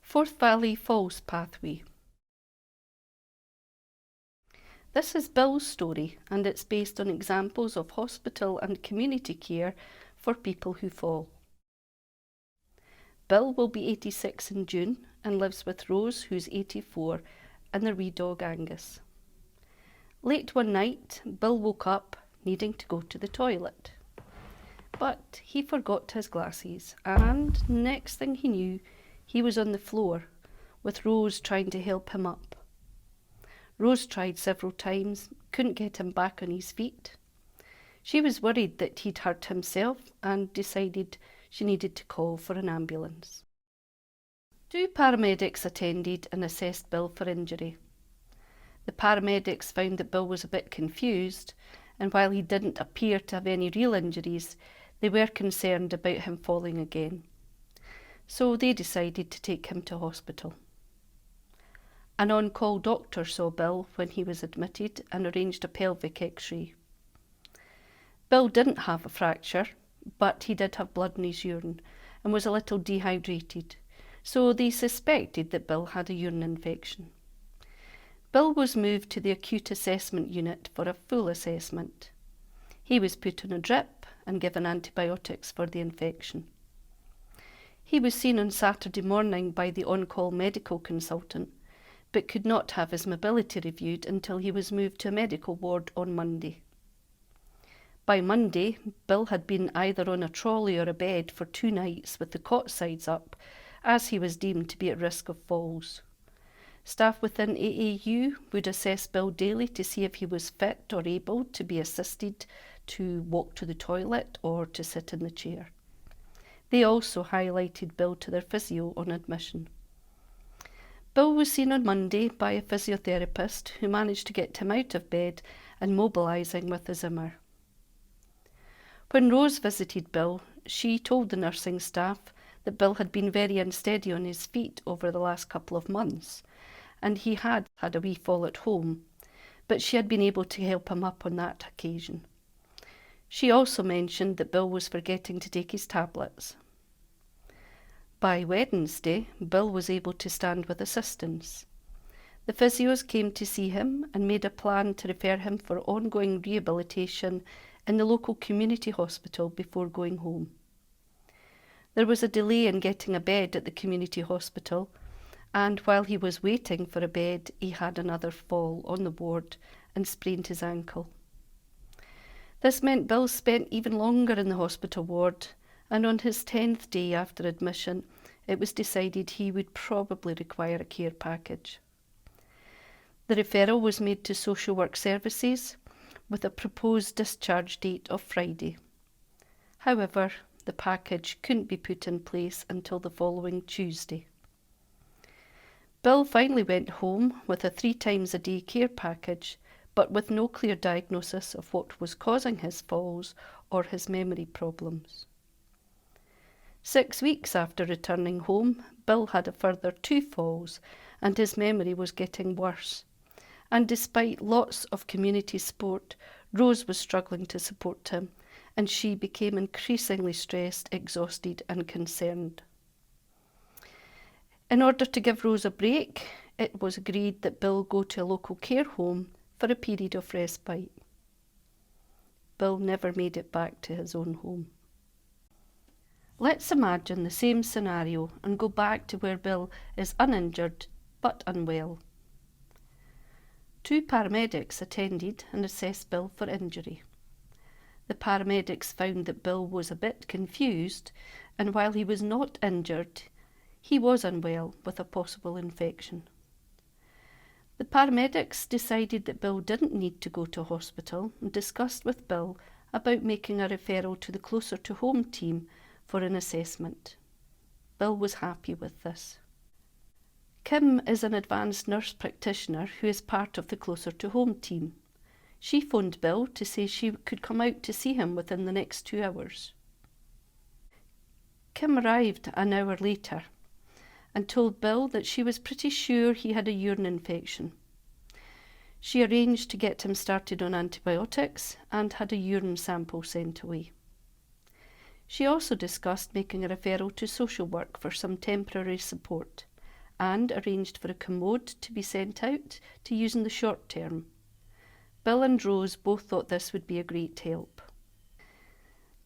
Forth Valley Falls Pathway. This is Bill's story, and it's based on examples of hospital and community care for people who fall. Bill will be 86 in June and lives with Rose, who's 84, and their wee dog Angus. Late one night, Bill woke up needing to go to the toilet. But he forgot his glasses, and next thing he knew, he was on the floor, with Rose trying to help him up. Rose tried several times, couldn't get him back on his feet. She was worried that he'd hurt himself and decided she needed to call for an ambulance. 2 paramedics attended and assessed Bill for injury. The paramedics found that Bill was a bit confused, and while he didn't appear to have any real injuries, they were concerned about him falling again. So they decided to take him to hospital. An on-call doctor saw Bill when he was admitted and arranged a pelvic x-ray. Bill didn't have a fracture, but he did have blood in his urine and was a little dehydrated, so they suspected that Bill had a urine infection. Bill was moved to the acute assessment unit for a full assessment. He was put on a drip and given antibiotics for the infection. He was seen on Saturday morning by the on-call medical consultant, but could not have his mobility reviewed until he was moved to a medical ward on Monday. By Monday, Bill had been either on a trolley or a bed for 2 nights with the cot sides up, as he was deemed to be at risk of falls. Staff within AAU would assess Bill daily to see if he was fit or able to be assisted to walk to the toilet or to sit in the chair. They also highlighted Bill to their physio on admission. Bill was seen on Monday by a physiotherapist who managed to get him out of bed and mobilising with a Zimmer. When Rose visited Bill, she told the nursing staff that Bill had been very unsteady on his feet over the last couple of months, and he had had a wee fall at home, but she had been able to help him up on that occasion. She also mentioned that Bill was forgetting to take his tablets. By Wednesday, Bill was able to stand with assistance. The physios came to see him and made a plan to refer him for ongoing rehabilitation in the local community hospital before going home. There was a delay in getting a bed at the community hospital, and while he was waiting for a bed, he had another fall on the ward and sprained his ankle. This meant Bill spent even longer in the hospital ward, and on his 10th day after admission, it was decided he would probably require a care package. The referral was made to social work services with a proposed discharge date of Friday. However, the package couldn't be put in place until the following Tuesday. Bill finally went home with a 3 times a day care package, but with no clear diagnosis of what was causing his falls or his memory problems. 6 weeks after returning home, Bill had a further 2 falls, and his memory was getting worse. And despite lots of community support, Rose was struggling to support him, and she became increasingly stressed, exhausted, and concerned. In order to give Rose a break, it was agreed that Bill go to a local care home for a period of respite. Bill never made it back to his own home. Let's imagine the same scenario and go back to where Bill is uninjured but unwell. 2 paramedics attended and assessed Bill for injury. The paramedics found that Bill was a bit confused, and while he was not injured, he was unwell with a possible infection. The paramedics decided that Bill didn't need to go to hospital and discussed with Bill about making a referral to the closer to home team for an assessment. Bill was happy with this. Kim is an advanced nurse practitioner who is part of the closer to home team. She phoned Bill to say she could come out to see him within the next 2 hours. Kim arrived an hour later and told Bill that she was pretty sure he had a urine infection. She arranged to get him started on antibiotics and had a urine sample sent away. She also discussed making a referral to social work for some temporary support, and arranged for a commode to be sent out to use in the short term. Bill and Rose both thought this would be a great help.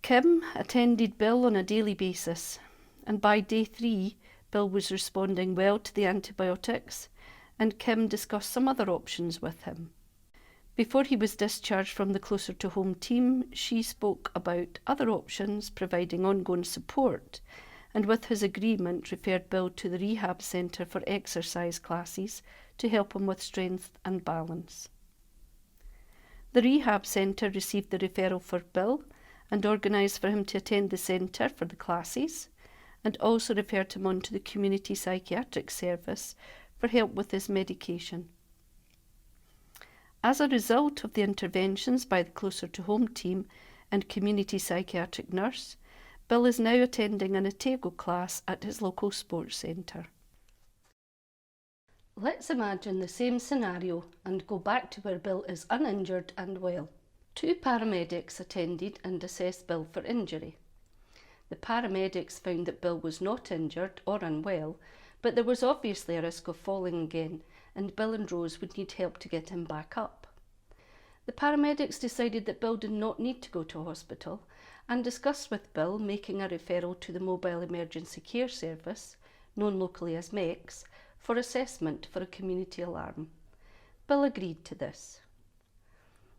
Kim attended Bill on a daily basis, and by day 3, Bill was responding well to the antibiotics, and Kim discussed some other options with him. Before he was discharged from the Closer to Home team, she spoke about other options, providing ongoing support, and with his agreement referred Bill to the rehab centre for exercise classes to help him with strength and balance. The rehab centre received the referral for Bill and organised for him to attend the centre for the classes, and also referred him on to the community psychiatric service for help with his medication. As a result of the interventions by the Closer to Home team and community psychiatric nurse, Bill is now attending an Otago class at his local sports centre. Let's imagine the same scenario and go back to where Bill is uninjured and well. 2 paramedics attended and assessed Bill for injury. The paramedics found that Bill was not injured or unwell, but there was obviously a risk of falling again, and Bill and Rose would need help to get him back up. The paramedics decided that Bill did not need to go to hospital and discussed with Bill making a referral to the Mobile Emergency Care Service, known locally as MECS, for assessment for a community alarm. Bill agreed to this.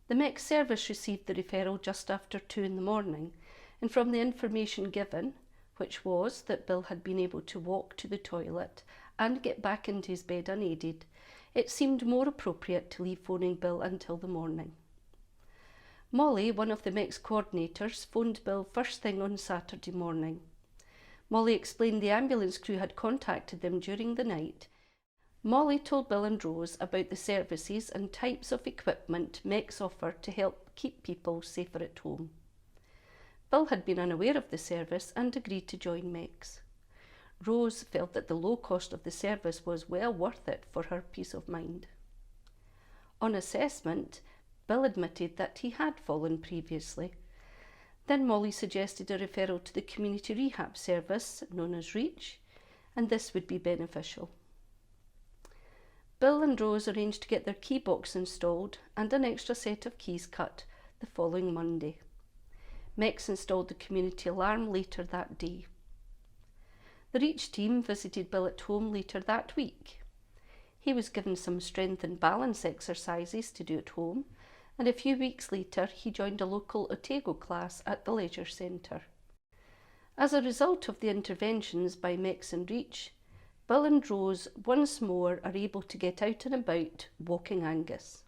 The MECS service received the referral just after 2 in the morning, and from the information given, which was that Bill had been able to walk to the toilet and get back into his bed unaided, it seemed more appropriate to leave phoning Bill until the morning. Molly, one of the MECS coordinators, phoned Bill first thing on Saturday morning. Molly explained the ambulance crew had contacted them during the night. Molly told Bill and Rose about the services and types of equipment MECS offer to help keep people safer at home. Bill had been unaware of the service and agreed to join MECS. Rose felt that the low cost of the service was well worth it for her peace of mind. On assessment, Bill admitted that he had fallen previously. Then Molly suggested a referral to the community rehab service, known as REACH, and this would be beneficial. Bill and Rose arranged to get their key box installed and an extra set of keys cut the following Monday. MECS installed the community alarm later that day. The REACH team visited Bill at home later that week. He was given some strength and balance exercises to do at home, and a few weeks later he joined a local Otago class at the leisure centre. As a result of the interventions by MECS and REACH, Bill and Rose once more are able to get out and about walking Angus.